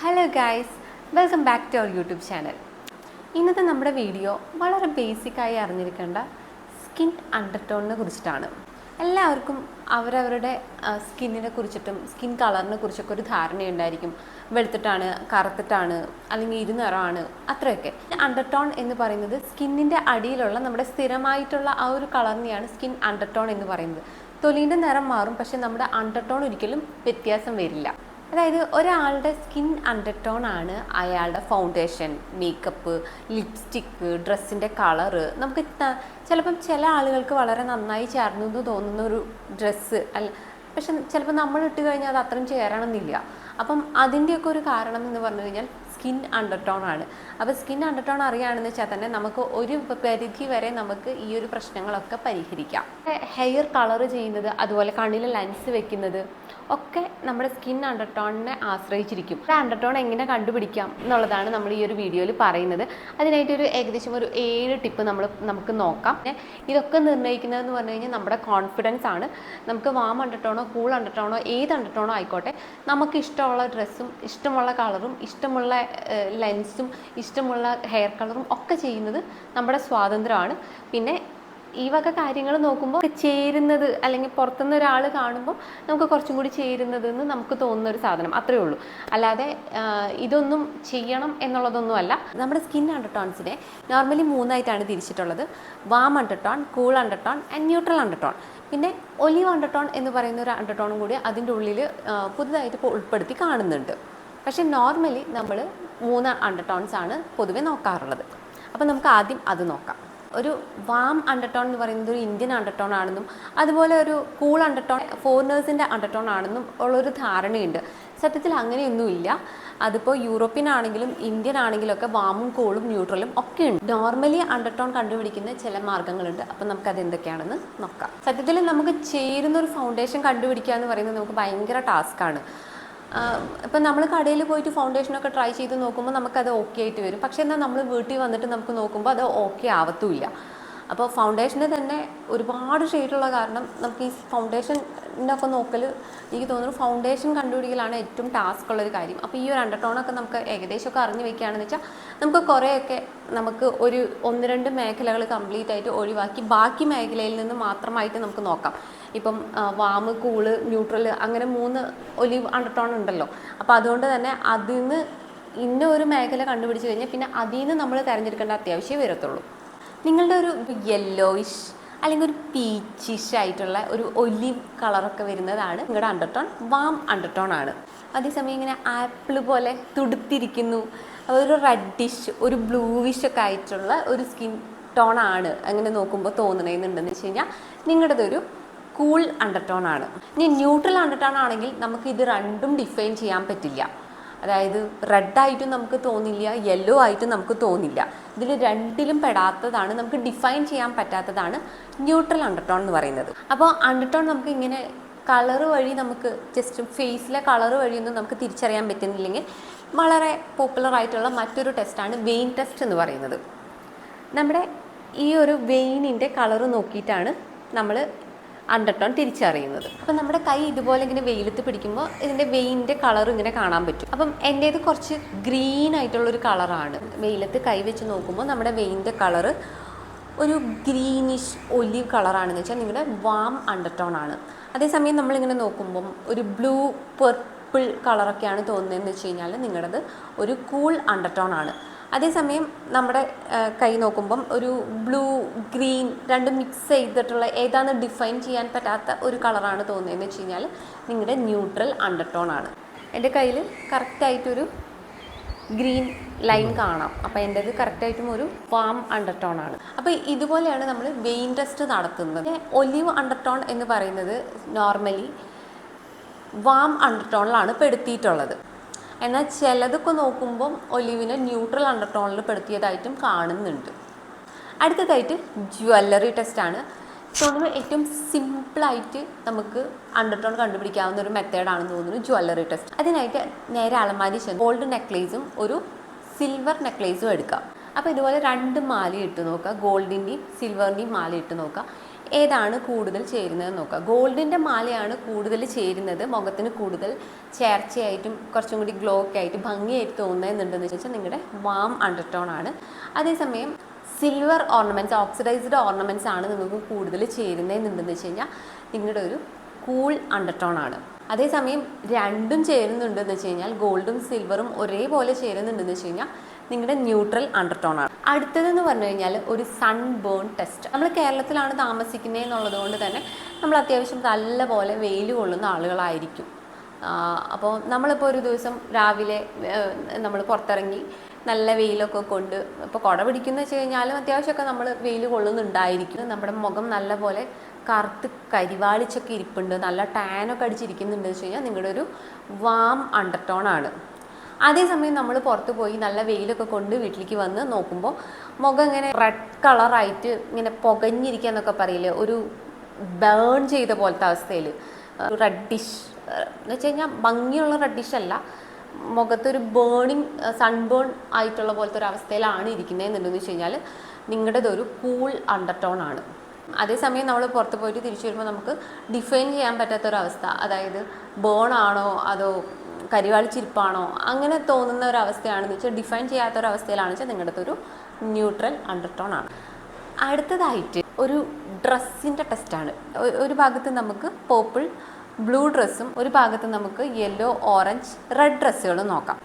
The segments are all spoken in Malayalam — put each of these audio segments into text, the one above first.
Hello guys, welcome back to our YouTube channel. ഇന്നത്തെ നമ്മുടെ വീഡിയോ വളരെ ബേസിക്കായി അറിഞ്ഞിരിക്കേണ്ട സ്കിൻ അണ്ടർടോണിനെ കുറിച്ചിട്ടാണ്. എല്ലാവർക്കും അവരവരുടെ സ്കിന്നിനെ കുറിച്ചിട്ടും സ്കിൻ കളറിനെ കുറിച്ചൊക്കെ ഒരു ധാരണയുണ്ടായിരിക്കും. വെളുത്തിട്ടാണ്, കറുത്തിട്ടാണ്, അല്ലെങ്കിൽ ഇരുനിറമാണ്, അത്രയൊക്കെ. അണ്ടർടോൺ എന്ന് പറയുന്നത് സ്കിന്നിൻ്റെ അടിയിലുള്ള നമ്മുടെ സ്ഥിരമായിട്ടുള്ള ആ ഒരു കളറിനെയാണ് സ്കിൻ അണ്ടർടോൺ എന്ന് പറയുന്നത്. തൊലിൻ്റെ നിറം മാറും, പക്ഷെ നമ്മുടെ അണ്ടർടോൺ ഒരിക്കലും വ്യത്യാസം വരില്ല. അതായത് ഒരാളുടെ സ്കിൻ അണ്ടർടോൺ ആണ് അയാളുടെ ഫൗണ്ടേഷൻ, മേക്കപ്പ്, ലിപ്സ്റ്റിക്ക്, ഡ്രസ്സിൻ്റെ കളറ്. നമുക്ക് ചിലപ്പം ചില ആളുകൾക്ക് വളരെ നന്നായി ചേർന്നു എന്ന് തോന്നുന്ന ഒരു ഡ്രസ്സ് പക്ഷെ ചിലപ്പോൾ നമ്മൾ ഇട്ട് കഴിഞ്ഞാൽ അത് അത്രയും ചേരണമെന്നില്ല. അപ്പം അതിൻ്റെയൊക്കെ ഒരു കാരണം എന്ന് പറഞ്ഞു കഴിഞ്ഞാൽ സ്കിൻ അണ്ടർടോൺ ആണ്. അപ്പോൾ സ്കിൻ അണ്ടർടോൺ അറിയുകയാണെന്ന് വെച്ചാൽ തന്നെ നമുക്ക് ഒരു പരിധി വരെ നമുക്ക് ഈ ഒരു പ്രശ്നങ്ങളൊക്കെ പരിഹരിക്കാം. ഹെയർ കളർ ചെയ്യുന്നത്, അതുപോലെ കണ്ണിൽ ലെൻസ് വെക്കുന്നത് ഒക്കെ നമ്മുടെ സ്കിൻ അണ്ടർടോണിനെ ആശ്രയിച്ചിരിക്കും. അണ്ടർടോൺ എങ്ങനെ കണ്ടുപിടിക്കാം എന്നുള്ളതാണ് നമ്മൾ ഈ ഒരു വീഡിയോയിൽ പറയുന്നത്. അതിനായിട്ട് ഏകദേശം ഒരു 7 ടിപ്പ് നമുക്ക് നോക്കാം. ഇതൊക്കെ നിർണ്ണയിക്കുന്നതെന്ന് പറഞ്ഞു കഴിഞ്ഞാൽ നമ്മുടെ കോൺഫിഡൻസ് ആണ്. നമുക്ക് വാം അണ്ടർടോണോ കൂൾ അണ്ടർടോണോ ഏത് അണ്ടർടോണോ ആയിക്കോട്ടെ, നമുക്ക് ഇഷ്ടമുള്ള ഡ്രസ്സും ഇഷ്ടമുള്ള കളറും ഇഷ്ടമുള്ള ലെൻസും ഇഷ്ടമുള്ള ഹെയർ കളറും ഒക്കെ ചെയ്യുന്നത് നമ്മുടെ സ്വാതന്ത്ര്യമാണ്. പിന്നെ ഈ വക കാര്യങ്ങൾ നോക്കുമ്പോൾ ചേരുന്നത്, അല്ലെങ്കിൽ പുറത്തുനിന്ന് ഒരാൾ കാണുമ്പോൾ നമുക്ക് കുറച്ചും കൂടി ചേരുന്നതെന്ന് നമുക്ക് തോന്നുന്ന ഒരു സാധനം, അത്രയേ ഉള്ളൂ. അല്ലാതെ ഇതൊന്നും ചെയ്യണം എന്നുള്ളതൊന്നുമല്ല. നമ്മുടെ സ്കിൻ അണ്ടർടോൺസിനെ നോർമലി 3ആയിട്ടാണ് തിരിച്ചിട്ടുള്ളത്: warm undertone, cool undertone and neutral undertone. പിന്നെ ഒലിവ് അണ്ടർടോൺ എന്ന് പറയുന്ന ഒരു അണ്ടർടോണും കൂടി അതിൻ്റെ ഉള്ളിൽ പുതുതായിട്ട് ഉൾപ്പെടുത്തി കാണുന്നുണ്ട്. പക്ഷേ നോർമലി നമ്മൾ 3 അണ്ടർടോൺസ് ആണ് പൊതുവെ നോക്കാറുള്ളത്. അപ്പോൾ നമുക്ക് ആദ്യം അത് നോക്കാം. ഒരു വാം അണ്ടർടോൺ എന്ന് പറയുന്നത് ഒരു ഇന്ത്യൻ അണ്ടർടോൺ ആണെന്നും അതുപോലെ ഒരു കൂൾ അണ്ടർടോൺ ഫോറിനേഴ്സിൻ്റെ അണ്ടർടോൺ ആണെന്നും ഉള്ളൊരു ധാരണയുണ്ട്. സത്യത്തിൽ അങ്ങനെയൊന്നുമില്ല. അതിപ്പോൾ യൂറോപ്യൻ ആണെങ്കിലും ഇന്ത്യൻ ആണെങ്കിലും ഒക്കെ വാമും കൂളും ന്യൂട്രലും ഒക്കെ ഉണ്ട്. നോർമലി അണ്ടർടോൺ കണ്ടുപിടിക്കുന്ന ചില മാർഗ്ഗങ്ങളുണ്ട്. അപ്പം നമുക്കത് എന്തൊക്കെയാണെന്ന് നോക്കാം. സത്യത്തിൽ നമുക്ക് ചേരുന്ന ഒരു ഫൗണ്ടേഷൻ കണ്ടുപിടിക്കുക എന്ന് പറയുന്നത് നമുക്ക് ഭയങ്കര ടാസ്ക്കാണ്. ഇപ്പം നമ്മൾ കടയിൽ പോയിട്ട് ഫൗണ്ടേഷനൊക്കെ ട്രൈ ചെയ്ത് നോക്കുമ്പോൾ നമുക്കത് ഓക്കെ ആയിട്ട് വരും. പക്ഷേ എന്നാൽ നമ്മൾ വീട്ടിൽ വന്നിട്ട് നമുക്ക് നോക്കുമ്പോൾ അത് ഓക്കെ ആവത്തുമില്ല. അപ്പോൾ ഫൗണ്ടേഷന് തന്നെ ഒരുപാട് ഷെയ്ഡുള്ള കാരണം നമുക്ക് ഈ ഫൗണ്ടേഷനൊക്കെ നോക്കൽ, എനിക്ക് തോന്നുന്നു ഫൗണ്ടേഷൻ കണ്ടുപിടിക്കലാണ് ഏറ്റവും ടാസ്ക് ഉള്ളൊരു കാര്യം. അപ്പോൾ ഈ ഒരു അണ്ടർടോണൊക്കെ നമുക്ക് ഏകദേശമൊക്കെ അറിഞ്ഞു വെക്കുകയാണെന്ന് വെച്ചാൽ നമുക്ക് കുറേയൊക്കെ നമുക്ക് ഒരു 1-2 മേഖലകൾ കംപ്ലീറ്റ് ആയിട്ട് ഒഴിവാക്കി ബാക്കി മേഖലയിൽ നിന്ന് മാത്രമായിട്ട് നമുക്ക് നോക്കാം. ഇപ്പം വാമ്, കൂള്, ന്യൂട്രൽ അങ്ങനെ 3 ഒലിവ് അണ്ടർടോൺ ഉണ്ടല്ലോ. അപ്പോൾ അതുകൊണ്ട് തന്നെ അതിൽ നിന്ന് ഇന്ന ഒരു മേഖല കണ്ടുപിടിച്ച് കഴിഞ്ഞാൽ പിന്നെ അതിൽ നിന്ന് നമ്മൾ തിരഞ്ഞെടുക്കേണ്ട അത്യാവശ്യമേ വരത്തുള്ളൂ. നിങ്ങളുടെ ഒരു യെല്ലോയിഷ് അല്ലെങ്കിൽ ഒരു പീച്ചിഷ് ആയിട്ടുള്ള ഒരു ഒലിവ് കളറൊക്കെ വരുന്നതാണ് നിങ്ങളുടെ അണ്ടർടോൺ വാം അണ്ടർടോൺ ആണ്. അതേസമയം ഇങ്ങനെ ആപ്പിൾ പോലെ തുടുത്തിരിക്കുന്നു, ഒരു റെഡിഷ്, ഒരു ബ്ലൂവിഷ് ഒക്കെ ആയിട്ടുള്ള ഒരു സ്കിൻ ടോണാണ് അങ്ങനെ നോക്കുമ്പോൾ തോന്നണമെന്നുണ്ടെന്ന് വെച്ച് കഴിഞ്ഞാൽ നിങ്ങളുടേതൊരു കൂൾ അണ്ടർടോൺ ആണ്. ഇനി ന്യൂട്രൽ അണ്ടർടോൺ ആണെങ്കിൽ നമുക്ക് ഇത് രണ്ടും ഡിഫൈൻ ചെയ്യാൻ പറ്റില്ല. അതായത് റെഡായിട്ടും നമുക്ക് തോന്നില്ല, യെല്ലോ ആയിട്ടും നമുക്ക് തോന്നില്ല. ഇതിൽ രണ്ടിലും പെടാത്തതാണ്, നമുക്ക് ഡിഫൈൻ ചെയ്യാൻ പറ്റാത്തതാണ് ന്യൂട്രൽ അണ്ടർടോൺ എന്ന് പറയുന്നത്. അപ്പോൾ അണ്ടർടോൺ നമുക്ക് ഇങ്ങനെ കളറ് വഴി, നമുക്ക് ജസ്റ്റ് ഫേസിലെ കളറ് വഴിയൊന്നും നമുക്ക് തിരിച്ചറിയാൻ പറ്റുന്നില്ലെങ്കിൽ വളരെ പോപ്പുലർ ആയിട്ടുള്ള മറ്റൊരു ടെസ്റ്റാണ് വെയിൻ ടെസ്റ്റ് എന്ന് പറയുന്നത്. നമ്മുടെ ഈ ഒരു വെയിനിൻ്റെ കളറ് നോക്കിയിട്ടാണ് നമ്മൾ അണ്ടർടോൺ തിരിച്ചറിയുന്നത്. അപ്പം നമ്മുടെ കൈ ഇതുപോലെ ഇങ്ങനെ വെയിലത്ത് പിടിക്കുമ്പോൾ ഇതിൻ്റെ വെയിൻ്റെ കളർ ഇങ്ങനെ കാണാൻ പറ്റും. അപ്പം എൻ്റേത് കുറച്ച് ഗ്രീൻ ആയിട്ടുള്ളൊരു കളറാണ്. വെയിലത്ത് കൈ വെച്ച് നോക്കുമ്പോൾ നമ്മുടെ വെയിൻ്റെ കളറ് ഒരു ഗ്രീനിഷ് ഒലിവ് കളറാണെന്ന് വെച്ചാൽ നിങ്ങളുടെ വാം അണ്ടർടോൺ ആണ്. അതേസമയം നമ്മളിങ്ങനെ നോക്കുമ്പം ഒരു ബ്ലൂ പർപ്പിൾ കളറൊക്കെയാണ് തോന്നുന്നതെന്ന് വെച്ച് കഴിഞ്ഞാൽ നിങ്ങളുടേത് ഒരു കൂൾ അണ്ടർടോൺ ആണ്. അതേസമയം നമ്മുടെ കൈ നോക്കുമ്പം ഒരു ബ്ലൂ ഗ്രീൻ രണ്ടും മിക്സ് ചെയ്തിട്ടുള്ള ഏതാണെന്ന് ഡിഫൈൻ ചെയ്യാൻ പറ്റാത്ത ഒരു കളറാണ് തോന്നുന്നതെന്ന് വെച്ച് കഴിഞ്ഞാൽ നിങ്ങളുടെ ന്യൂട്രൽ അണ്ടർടോൺ ആണ്. എൻ്റെ കയ്യിൽ കറക്റ്റായിട്ടൊരു ഗ്രീൻ ലൈൻ കാണാം. അപ്പോൾ എൻ്റേത് കറക്റ്റായിട്ടും ഒരു വാം അണ്ടർടോൺ ആണ്. അപ്പോൾ ഇതുപോലെയാണ് നമ്മൾ വെയിൻ ടെസ്റ്റ് നടത്തുന്നത്. ഒലിവ് അണ്ടർടോൺ എന്ന് പറയുന്നത് നോർമലി വാം അണ്ടർടോണിലാണ് പെടുത്തിയിട്ടുള്ളത്. എന്നാൽ ചിലതൊക്കെ നോക്കുമ്പം ഒലിവിനെ ന്യൂട്രൽ അണ്ടർടോണിൽ പെടുത്തിയതായിട്ടും കാണുന്നുണ്ട്. അടുത്തതായിട്ട് ജ്വല്ലറി ടെസ്റ്റാണ്. തോന്നുന്നു ഏറ്റവും സിമ്പിളായിട്ട് നമുക്ക് അണ്ടർടോൺ കണ്ടുപിടിക്കാവുന്ന ഒരു മെത്തേഡാണെന്ന് തോന്നുന്നു ജ്വല്ലറി ടെസ്റ്റ്. അതിനായിട്ട് നേരെ അലമാരി ചെന്ന് ഗോൾഡ് നെക്ലേസും ഒരു സിൽവർ നെക്ലേസും എടുക്കാം. അപ്പോൾ ഇതുപോലെ 2 മാല ഇട്ട് നോക്കുക, ഗോൾഡിൻ്റെയും സിൽവറിൻ്റെയും മാല ഇട്ട് നോക്കുക. ഏതാണ് കൂടുതൽ ചേരുന്നത് നോക്കുക. ഗോൾഡിൻ്റെ മാലയാണ് കൂടുതൽ ചേരുന്നത്, മുഖത്തിന് കൂടുതൽ ചേർച്ചയായിട്ടും കുറച്ചും കൂടി ഗ്ലോ ഒക്കെ ആയിട്ട് ഭംഗിയായിട്ട് തോന്നുന്നുണ്ടെന്ന് വെച്ചാൽ നിങ്ങളുടെ വാം അണ്ടർടോൺ ആണ്. അതേസമയം സിൽവർ ഓർണമെൻറ്റ്സ്, ഓക്സിഡൈസ്ഡ് ഓർണമെൻറ്റ്സ് ആണ് നിങ്ങൾക്ക് കൂടുതൽ ചേരുന്നതെന്നുണ്ടെന്ന് വെച്ച് കഴിഞ്ഞാൽ നിങ്ങളുടെ ഒരു കൂൾ അണ്ടർടോൺ ആണ്. അതേസമയം രണ്ടും ചേരുന്നുണ്ടെന്ന് വെച്ച് കഴിഞ്ഞാൽ ഗോൾഡും സിൽവറും ഒരേപോലെ ചേരുന്നുണ്ടെന്ന് വെച്ച് കഴിഞ്ഞാൽ നിങ്ങളുടെ ന്യൂട്രൽ അണ്ടർടോൺ ആണ്. അടുത്തതെന്ന് പറഞ്ഞു കഴിഞ്ഞാൽ ഒരു സൺ ബേൺ ടെസ്റ്റ്. നമ്മൾ കേരളത്തിലാണ് താമസിക്കുന്നത് എന്നുള്ളത് കൊണ്ട് തന്നെ നമ്മൾ അത്യാവശ്യം നല്ലപോലെ വെയിൽ കൊള്ളുന്ന ആളുകളായിരിക്കും. അപ്പോൾ നമ്മളിപ്പോൾ ഒരു ദിവസം രാവിലെ നമ്മൾ പുറത്തിറങ്ങി നല്ല വെയിലൊക്കെ കൊണ്ട് ഇപ്പോൾ കുട പിടിക്കുന്ന വെച്ച് കഴിഞ്ഞാലും അത്യാവശ്യമൊക്കെ നമ്മൾ വെയിൽ കൊള്ളുന്നുണ്ടായിരിക്കും. നമ്മുടെ മുഖം നല്ലപോലെ കറുത്ത് കരിവാളിച്ചൊക്കെ ഇരിപ്പുണ്ട്, നല്ല ടാനൊക്കെ അടിച്ചിരിക്കുന്നുണ്ട് വെച്ച് കഴിഞ്ഞാൽ നിങ്ങളുടെ ഒരു വാം അണ്ടർടോൺ ആണ്. അതേസമയം നമ്മൾ പുറത്ത് പോയി നല്ല വെയിലൊക്കെ കൊണ്ട് വീട്ടിലേക്ക് വന്ന് നോക്കുമ്പോൾ മുഖം ഇങ്ങനെ റെഡ് കളറായിട്ട് ഇങ്ങനെ പുകഞ്ഞിരിക്കുക എന്നൊക്കെ പറയില്ലേ, ഒരു ബേൺ ചെയ്ത പോലത്തെ അവസ്ഥയിൽ റെഡിഷ് എന്ന് വെച്ച് കഴിഞ്ഞാൽ ഭംഗിയുള്ള റെഡിഷ് അല്ല, മുഖത്തൊരു ബേണിങ് സൺബേൺ ആയിട്ടുള്ള പോലത്തെ ഒരു അവസ്ഥയിലാണ് ഇരിക്കുന്നതെന്നുണ്ടെന്ന് വെച്ച് കഴിഞ്ഞാൽ നിങ്ങളുടേതൊരു കൂൾ അണ്ടർടോൺ ആണ്. അതേസമയം നമ്മൾ പുറത്ത് പോയിട്ട് തിരിച്ചു വരുമ്പോൾ നമുക്ക് ഡിഫൈൻ ചെയ്യാൻ പറ്റാത്തൊരവസ്ഥ, അതായത് ബേൺ ആണോ അതോ കരിവാളിച്ചിരിപ്പാണോ അങ്ങനെ തോന്നുന്ന ഒരവസ്ഥയാണെന്ന് വെച്ചാൽ ഡിഫൈൻ ചെയ്യാത്തൊരവസ്ഥയിലാണെന്ന് വെച്ചാൽ നിങ്ങളുടെ ഒരു ന്യൂട്രൽ അണ്ടർടോൺ ആണ്. അടുത്തതായിട്ട് ഒരു ഡ്രസ്സിൻ്റെ ടെസ്റ്റാണ്. ഒരു ഭാഗത്ത് നമുക്ക് പേർപ്പിൾ ബ്ലൂ ഡ്രസ്സും ഒരു ഭാഗത്ത് നമുക്ക് യെല്ലോ ഓറഞ്ച് റെഡ് ഡ്രസ്സുകളും നോക്കാം.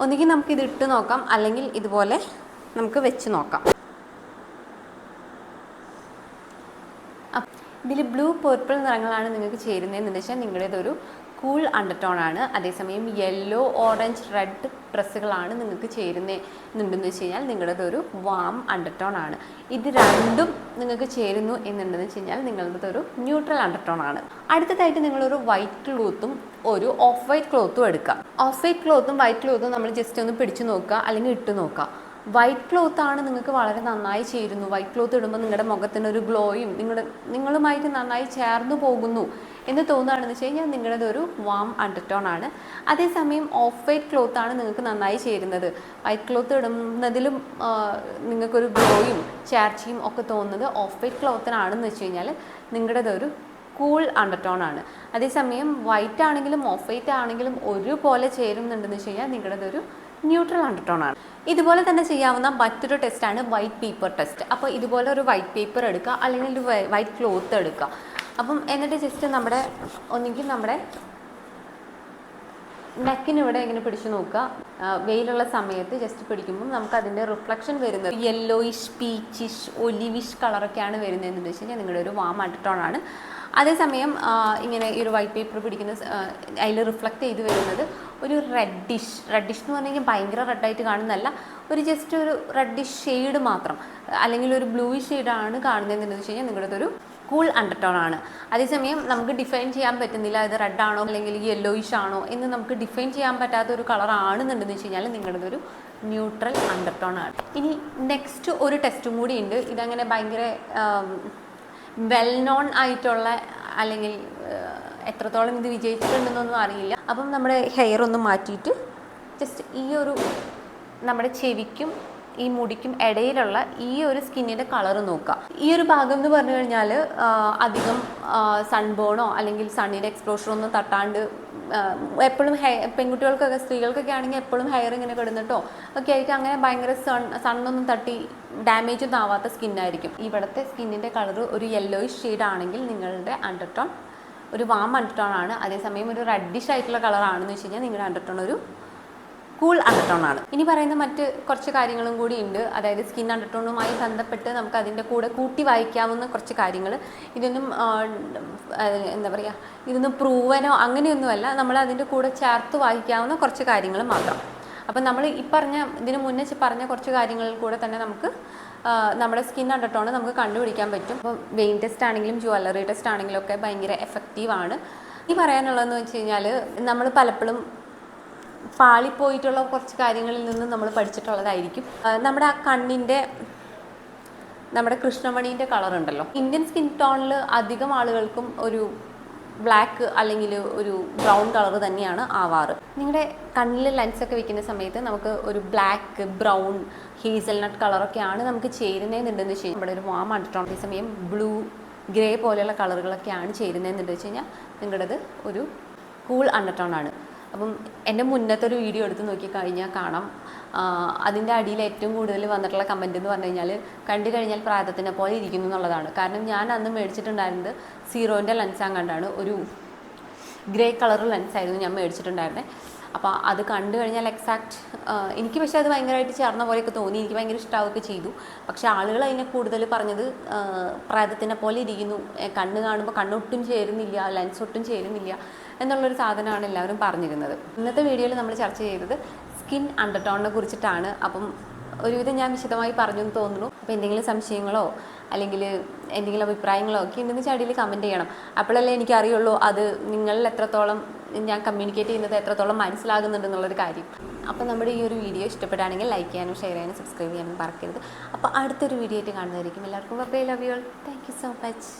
ഒന്നുകിൽ നമുക്ക് ഇത് ഇട്ട് നോക്കാം, അല്ലെങ്കിൽ ഇതുപോലെ നമുക്ക് വെച്ച് നോക്കാം. ഇതിൽ ബ്ലൂ പേർപ്പിൾ നിറങ്ങളാണ് നിങ്ങൾക്ക് ചേരുന്നതെന്ന് വെച്ചാൽ നിങ്ങളുടേതൊരു കൂൾ അണ്ടർടോൺ ആണ്. അതേസമയം യെല്ലോ ഓറഞ്ച് റെഡ് ഡ്രസ്സുകളാണ് നിങ്ങൾക്ക് ചേരുന്നുണ്ടെന്ന് വെച്ച് കഴിഞ്ഞാൽ നിങ്ങളുടേതൊരു വാം അണ്ടർടോൺ ആണ്. ഇത് രണ്ടും നിങ്ങൾക്ക് ചേരുന്നു എന്നുണ്ടെന്ന് വെച്ച് കഴിഞ്ഞാൽ നിങ്ങളുടേതൊരു ന്യൂട്രൽ അണ്ടർടോൺ ആണ്. അടുത്തതായിട്ട് നിങ്ങളൊരു വൈറ്റ് ക്ലോത്തും ഒരു ഓഫ് വൈറ്റ് ക്ലോത്തും എടുക്കുക. ഓഫ് വൈറ്റ് ക്ലോത്തും വൈറ്റ് ക്ലോത്തും നമ്മൾ ജസ്റ്റ് ഒന്ന് പിടിച്ചു നോക്കുക, അല്ലെങ്കിൽ ഇട്ട് നോക്കുക. വൈറ്റ് ക്ലോത്താണ് നിങ്ങൾക്ക് വളരെ നന്നായി ചേരുന്നു. വൈറ്റ് ക്ലോത്ത് ഇടുമ്പോൾ നിങ്ങളുടെ മുഖത്തിനൊരു ഗ്ലോയും നിങ്ങളുമായിട്ട് നന്നായി ചേർന്ന് പോകുന്നു എന്ന് തോന്നുകയാണെന്ന് വെച്ച് കഴിഞ്ഞാൽ നിങ്ങളുടേതൊരു വാം അണ്ടർടോൺ ആണ്. അതേസമയം ഓഫ് വൈറ്റ് ക്ലോത്താണ് നിങ്ങൾക്ക് നന്നായി ചേരുന്നത്, വൈറ്റ് ക്ലോത്ത് ഇടുന്നതിലും നിങ്ങൾക്കൊരു ഗ്ലോയും ചേർച്ചയും ഒക്കെ തോന്നുന്നത് ഓഫ് വൈറ്റ് ക്ലോത്തിനാണെന്ന് വെച്ച് കഴിഞ്ഞാൽ നിങ്ങളുടേതൊരു കൂൾ അണ്ടർടോൺ ആണ്. അതേസമയം വൈറ്റ് ആണെങ്കിലും ഓഫ് വൈറ്റ് ആണെങ്കിലും ഒരുപോലെ ചേരുന്നുണ്ടെന്ന് വെച്ച് കഴിഞ്ഞാൽ നിങ്ങളുടേതൊരു ന്യൂട്രൽ അണ്ടർടോൺ ആണ്. ഇതുപോലെ തന്നെ ചെയ്യാവുന്ന മറ്റൊരു ടെസ്റ്റാണ് വൈറ്റ് പേപ്പർ ടെസ്റ്റ്. അപ്പോൾ ഇതുപോലെ ഒരു വൈറ്റ് പേപ്പർ എടുക്കുക, അല്ലെങ്കിൽ ഒരു വൈറ്റ് ക്ലോത്ത് എടുക്കുക. അപ്പം എന്നിട്ട് ജസ്റ്റ് ഒന്നുകിൽ നമ്മുടെ നെക്കിനിവിടെ ഇങ്ങനെ പിടിച്ചു നോക്കുക. വെയിലുള്ള സമയത്ത് ജസ്റ്റ് പിടിക്കുമ്പോൾ നമുക്ക് അതിൻ്റെ റിഫ്ലക്ഷൻ വരുന്നത് യെല്ലോയിഷ് പീച്ചിഷ് ഒലിവിഷ് കളറൊക്കെയാണ് വരുന്നതെന്ന് വെച്ച് കഴിഞ്ഞാൽ നിങ്ങളുടെ ഒരു വാം അണ്ടർടോൺ ആണ്. അതേസമയം ഇങ്ങനെ ഈ ഒരു വൈറ്റ് പേപ്പർ പിടിക്കുന്ന അതിൽ റിഫ്ലക്റ്റ് ചെയ്ത് വരുന്നത് ഒരു റെഡിഷ് എന്ന് പറഞ്ഞു കഴിഞ്ഞാൽ ഭയങ്കര റെഡായിട്ട് കാണുന്നതല്ല, ഒരു ജസ്റ്റ് ഒരു റെഡിഷ് ഷെയ്ഡ് മാത്രം, അല്ലെങ്കിൽ ഒരു ബ്ലൂയിഷ് ഷെയ്ഡാണ് കാണുന്നതെന്ന് വെച്ച് കഴിഞ്ഞാൽ നിങ്ങളുടെ ഒരു കൂൾ അണ്ടർടോൺ ആണ്. അതേസമയം നമുക്ക് ഡിഫൈൻ ചെയ്യാൻ പറ്റുന്നില്ല ഇത് റെഡ് ആണോ അല്ലെങ്കിൽ യെല്ലോയിഷ് ആണോ എന്ന് നമുക്ക് ഡിഫൈൻ ചെയ്യാൻ പറ്റാത്ത ഒരു കളർ ആണെന്നുണ്ടെന്ന് വെച്ച് കഴിഞ്ഞാൽ നിങ്ങളുടെതൊരു ന്യൂട്രൽ അണ്ടർടോൺ ആണ്. ഇനി നെക്സ്റ്റ് ഒരു ടെസ്റ്റും കൂടി ഉണ്ട്. ഇതങ്ങനെ ഭയങ്കര വെൽ നോൺ ആയിട്ടുള്ള, അല്ലെങ്കിൽ എത്രത്തോളം ഇത് വിജയിച്ചിട്ടുണ്ടെന്നൊന്നും അറിയില്ല. അപ്പം നമ്മുടെ ഹെയർ ഒന്ന് മാറ്റിയിട്ട് ജസ്റ്റ് ഈ ഒരു നമ്മുടെ ചെവിക്കും ഈ മുടിക്കും ഇടയിലുള്ള ഈ ഒരു സ്കിന്നിൻ്റെ കളർ നോക്കുക. ഈ ഒരു ഭാഗം എന്ന് പറഞ്ഞു കഴിഞ്ഞാൽ അധികം സൺബേണോ അല്ലെങ്കിൽ സണ്ണിൻ്റെ എക്സ്പ്ലോഷറോ ഒന്നും തട്ടാണ്ട് എപ്പോഴും പെൺകുട്ടികൾക്കൊക്കെ സ്ത്രീകൾക്കൊക്കെ ആണെങ്കിൽ എപ്പോഴും ഹെയർ ഇങ്ങനെ കിടന്നിട്ടോ ഒക്കെ ആയിട്ട് അങ്ങനെ ഭയങ്കര സണ്ണൊന്നും തട്ടി ഡാമേജ് ഒന്നും ആവാത്ത സ്കിന്നായിരിക്കും. ഇവിടുത്തെ സ്കിന്നിൻ്റെ കളർ ഒരു യെല്ലോയിഷ് ഷെയ്ഡ് ആണെങ്കിൽ നിങ്ങളുടെ അണ്ടർടോൺ ഒരു വാം അണ്ടർടോൺ ആണ്. അതേസമയം ഒരു റെഡിഷ് ആയിട്ടുള്ള കളറാണെന്ന് വെച്ച് കഴിഞ്ഞാൽ നിങ്ങളുടെ അണ്ടർടോൺ ഒരു കൂൾ അണ്ടർടോൺ ആണ്. ഇനി പറയുന്ന മറ്റ് കുറച്ച് കാര്യങ്ങളും കൂടി ഉണ്ട്. അതായത് സ്കിൻ അണ്ടർടോണുമായി ബന്ധപ്പെട്ട് നമുക്ക് അതിൻ്റെ കൂടെ കൂട്ടി വായിക്കാവുന്ന കുറച്ച് കാര്യങ്ങൾ. ഇതൊന്നും എന്താ പറയുക, ഇതൊന്നും പ്രൂവനോ അങ്ങനെയൊന്നുമല്ല, നമ്മൾ അതിൻ്റെ കൂടെ ചേർത്ത് വായിക്കാവുന്ന കുറച്ച് കാര്യങ്ങൾ മാത്രം. അപ്പം നമ്മൾ ഇതിന് മുന്നേ പറഞ്ഞ കുറച്ച് കാര്യങ്ങളിൽ കൂടെ തന്നെ നമുക്ക് നമ്മുടെ സ്കിൻ അണ്ടർടോൺ നമുക്ക് കണ്ടുപിടിക്കാൻ പറ്റും. അപ്പോൾ വെയിൻ ടെസ്റ്റ് ആണെങ്കിലും ജ്വല്ലറി ടെസ്റ്റ് ആണെങ്കിലും ഒക്കെ ഭയങ്കര എഫക്റ്റീവാണ്. ഈ പറയാനുള്ളതെന്ന് വെച്ച് കഴിഞ്ഞാൽ നമ്മൾ പലപ്പോഴും പാളിപ്പോയിട്ടുള്ള കുറച്ച് കാര്യങ്ങളിൽ നിന്ന് നമ്മൾ പഠിച്ചിട്ടുള്ളതായിരിക്കും. നമ്മുടെ ആ കണ്ണിൻ്റെ നമ്മുടെ കൃഷ്ണമണീൻ്റെ കളർ ഉണ്ടല്ലോ, ഇന്ത്യൻ സ്കിൻ ടോണിൽ അധികം ആളുകൾക്കും ഒരു ബ്ലാക്ക് അല്ലെങ്കിൽ ഒരു ബ്രൗൺ കളർ തന്നെയാണ് ആവാറ്. നിങ്ങളുടെ കണ്ണിൽ ലെൻസൊക്കെ വെക്കുന്ന സമയത്ത് നമുക്ക് ഒരു ബ്ലാക്ക് ബ്രൗൺ ഹേസൽനട്ട് കളറൊക്കെയാണ് നമുക്ക് ചേരുന്നതെന്നുണ്ടെന്ന് വെച്ച് കഴിഞ്ഞാൽ നമ്മുടെ ഒരു വാം അണ്ടർടോൺ. അതേസമയം ബ്ലൂ ഗ്രേ പോലെയുള്ള കളറുകളൊക്കെയാണ് ചേരുന്നതെന്ന് വെച്ച് കഴിഞ്ഞാൽ നിങ്ങളുടേത് ഒരു കൂൾ അണ്ടർടോൺ ആണ്. അപ്പം എൻ്റെ മുന്നത്തെ ഒരു വീഡിയോ എടുത്ത് നോക്കിക്കഴിഞ്ഞാൽ കാണാം, അതിൻ്റെ അടിയിൽ ഏറ്റവും കൂടുതൽ വന്നിട്ടുള്ള കമൻറ്റ് എന്ന് പറഞ്ഞു കഴിഞ്ഞാൽ കണ്ടു കഴിഞ്ഞാൽ പ്രാതത്തിനെ പോലെ ഇരിക്കുന്നു എന്നുള്ളതാണ്. കാരണം ഞാൻ അന്ന് മേടിച്ചിട്ടുണ്ടായിരുന്നത് സീറോൻ്റെ ലെൻസാൻ കണ്ടാണ്, ഒരു ഗ്രേ കളർ ലെൻസായിരുന്നു ഞാൻ മേടിച്ചിട്ടുണ്ടായിരുന്നത്. അപ്പോൾ അത് കണ്ടു കഴിഞ്ഞാൽ എക്സാക്റ്റ് എനിക്ക് പക്ഷേ അത് ഭയങ്കരമായിട്ട് ചേർന്ന പോലെയൊക്കെ തോന്നി, എനിക്ക് ഭയങ്കര ഇഷ്ടമാവുകയൊക്കെ ചെയ്തു. പക്ഷേ ആളുകൾ അതിനെ കൂടുതൽ പറഞ്ഞത് പ്രാതത്തിനെ പോലെ ഇരിക്കുന്നു, കണ്ണ് കാണുമ്പോൾ കണ്ണൊട്ടും ചേരുന്നില്ല, ലെൻസ് ഒട്ടും ചേരുന്നില്ല എന്നുള്ളൊരു സാധനമാണ് എല്ലാവരും പറഞ്ഞിരുന്നത്. ഇന്നത്തെ വീഡിയോയിൽ നമ്മൾ ചർച്ച ചെയ്തത് സ്കിൻ അണ്ടർടോണിനെ കുറിച്ചിട്ടാണ്. അപ്പം ഒരുവിധം ഞാൻ വിശദമായി പറഞ്ഞു എന്ന് തോന്നുന്നു. അപ്പോൾ എന്തെങ്കിലും സംശയങ്ങളോ അല്ലെങ്കിൽ എന്തെങ്കിലും അഭിപ്രായങ്ങളോ ഒക്കെ ഉണ്ടെന്ന് ചടിയിൽ കമൻറ്റ് ചെയ്യണം. അപ്പോഴല്ലേ എനിക്കറിയുള്ളൂ അത് നിങ്ങളിൽ എത്രത്തോളം ഞാൻ കമ്മ്യൂണിക്കേറ്റ് ചെയ്യുന്നത് എത്രത്തോളം മനസ്സിലാകുന്നുണ്ടെന്നുള്ളൊരു കാര്യം. അപ്പോൾ നമ്മുടെ ഈ ഒരു വീഡിയോ ഇഷ്ടപ്പെടുകയാണെങ്കിൽ ലൈക്ക് ചെയ്യാനും ഷെയർ ചെയ്യാനും സബ്സ്ക്രൈബ് ചെയ്യാനും മറക്കരുത്. അപ്പോൾ അടുത്തൊരു വീഡിയോ ആയിട്ട് കാണുന്നതായിരിക്കും. എല്ലാവർക്കും bye, love you all, thank you so much.